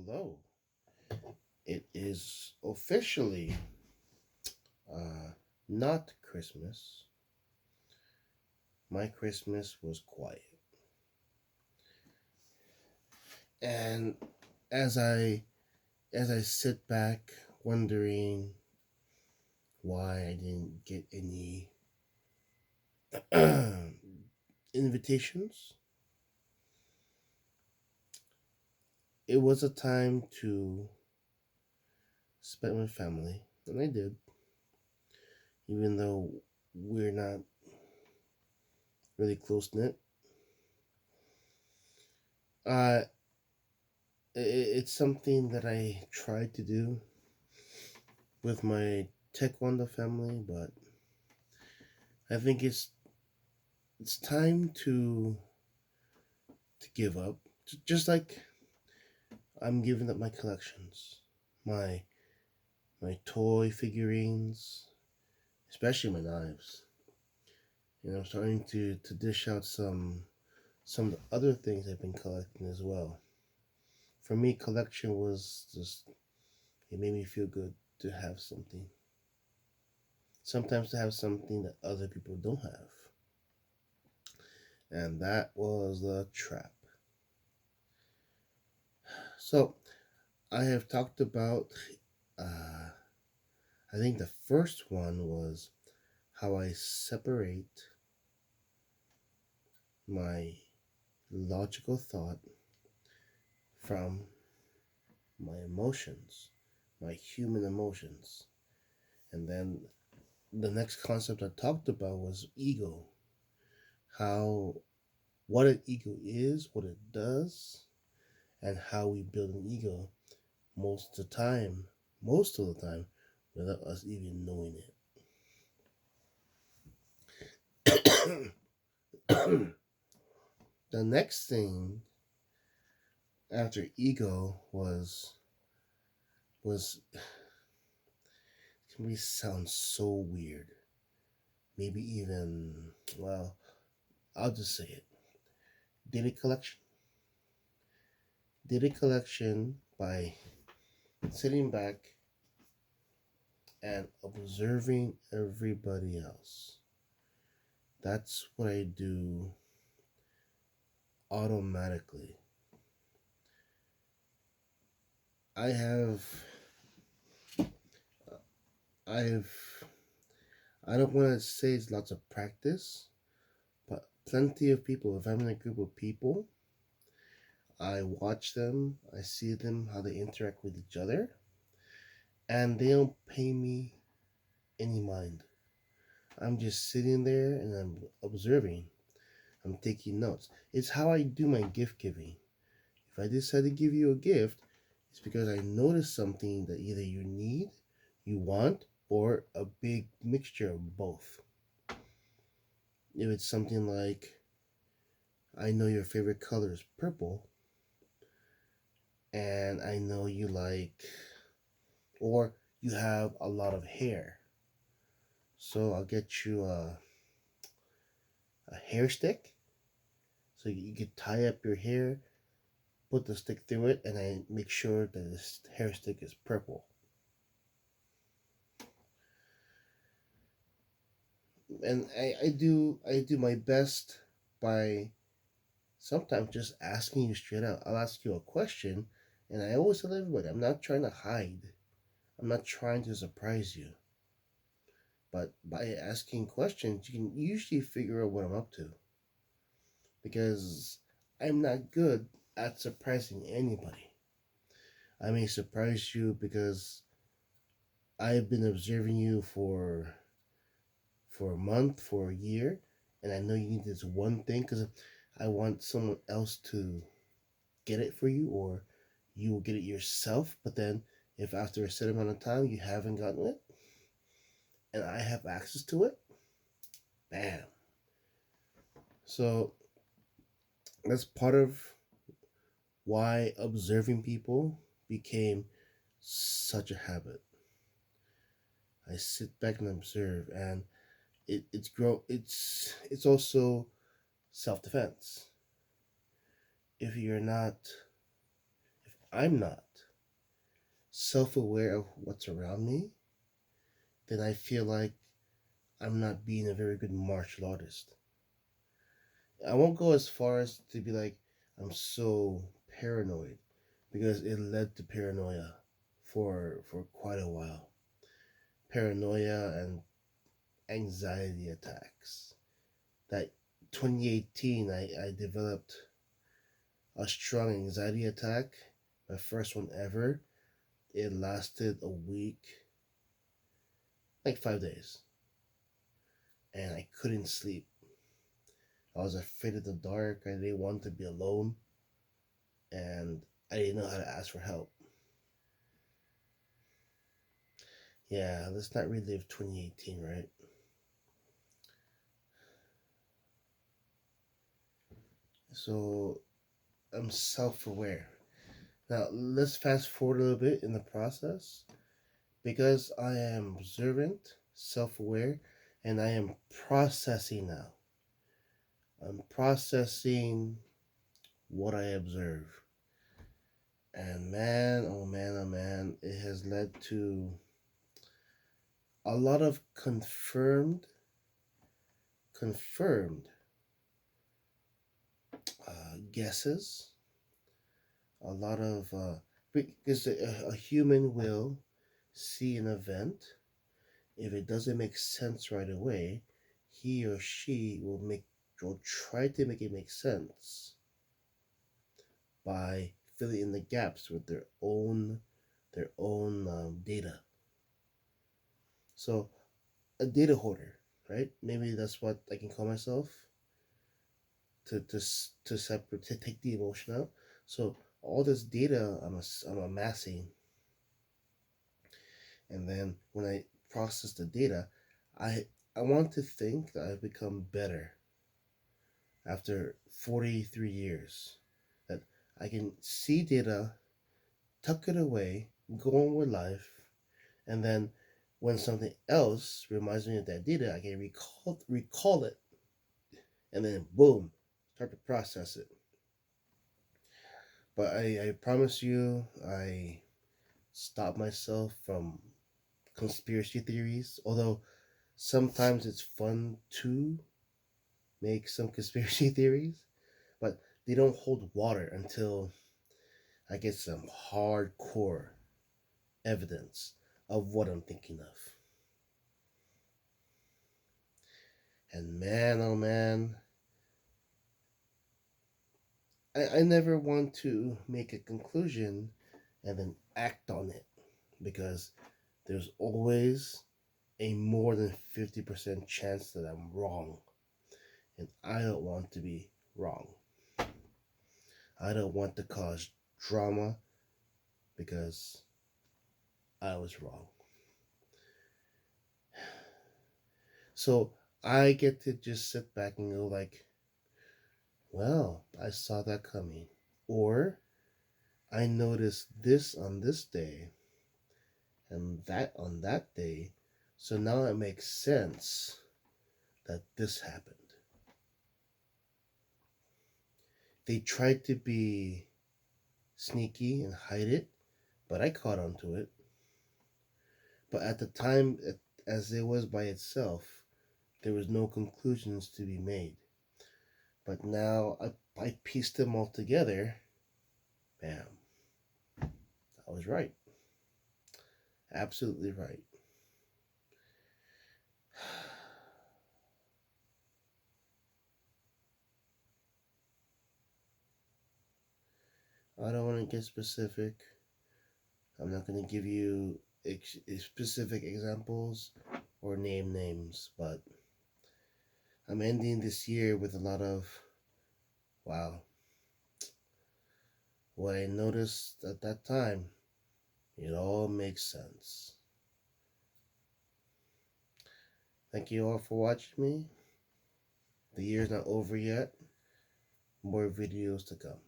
Hello. It is officially uh, not Christmas. My Christmas was quiet. And as I as I sit back wondering why I didn't get any invitations, it was a time to spend with family, and I did, even though we're not really close knit. Uh, it's something that I tried to do with my taekwondo family, but I think it's time to give up. Just like I'm giving up my collections, my my toy figurines, especially my knives. I'm starting to dish out some of the other things I've been collecting as well. For me, collection was just it made me feel good to have something. Sometimes to have something that other people don't have, and that was the trap. So I have talked about. Uh, I think the first one was how I separate my logical thought from my emotions, my human emotions. And then the next concept I talked about was ego. How, what an ego is, what it does, and how we build an ego most of the time, without us even knowing it. The next thing after ego was can we sound so weird. Maybe even well, I'll just say it. Data collection. Data collection by sitting back and observing everybody else. That's what I do automatically. I have I've I don't want to say it's lots of practice, but plenty of people. If I'm in a group of people, I watch them, I see them, how they interact with each other, and they don't pay me any mind. I'm just sitting there and I'm observing, I'm taking notes. It's how I do my gift giving. If I decide to give you a gift, it's because I notice something that either you need, you want, or a big mixture of both. If it's something like, I know your favorite color is purple, and I know you like, or you have a lot of hair. So I'll get you a hair stick so you can tie up your hair, put the stick through it, and I make sure that this hair stick is purple. And I do my best by sometimes just asking you straight out. I'll ask you a question, and I always tell everybody I'm not trying to hide. I'm not trying to surprise you. But by asking questions, you can usually figure out what I'm up to. Because I'm not good at surprising anybody. I may surprise you because I've been observing you for a month, for a year, and I know you need this one thing because I want someone else to get it for you, or you will get it yourself. But then, if after a certain amount of time you haven't gotten it, and I have access to it, bam. So that's part of why observing people became such a habit. I sit back and observe, and it's also self defense. If you're not, if I'm not self aware of what's around me, then I feel like I'm not being a very good martial artist. I won't go as far as to be like I'm so paranoid because it led to paranoia for quite a while. Paranoia and anxiety attacks. That 2018 I developed a strong anxiety attack, my first one ever. It lasted a week, like 5 days, and I couldn't sleep. I was afraid of the dark. I didn't want to be alone, and I didn't know how to ask for help. Yeah, let's not relive 2018, right? So I'm self aware. Now, let's fast forward a little bit in the process. Because I am observant, self aware, and I am processing now. I'm processing what I observe. And man, oh man, oh man, it has led to a lot of confirmed guesses, a lot of because a human will see an event. If it doesn't make sense right away, he or she will try to make it make sense by filling in the gaps with their own data. So a data hoarder, right? Maybe that's what I can call myself to separate to take the emotion out. So all this data I'm amassing, and then when I process the data, I I want to think that I've become better after 43 years. That I can see data, tuck it away, go on with life, and then when something else reminds me of that data, I can recall it, and then boom, start to process it. But I promise you, I stop myself from conspiracy theories. Although sometimes it's fun to make some conspiracy theories, but they don't hold water until I get some hardcore evidence of what I'm thinking of. And man, oh man, I never want to make a conclusion and then act on it because there's always a more than 50% chance that I'm wrong. And I don't want to be wrong. I don't want to cause drama because I was wrong. So I get to just sit back and go like, well, I saw that coming. Or I noticed this on this day and that on that day. So now it makes sense that this happened. They tried to be sneaky and hide it, but I caught on to it. But at the time, as it was by itself, there was no conclusions to be made. But now I pieced them all together. Bam. I was right. Absolutely right. I don't want to get specific. I'm not going to give you specific examples or name names, but I'm ending this year with a lot of wow. What I noticed at that time, it all makes sense. Thank you all for watching me. The year's not over yet. More videos to come.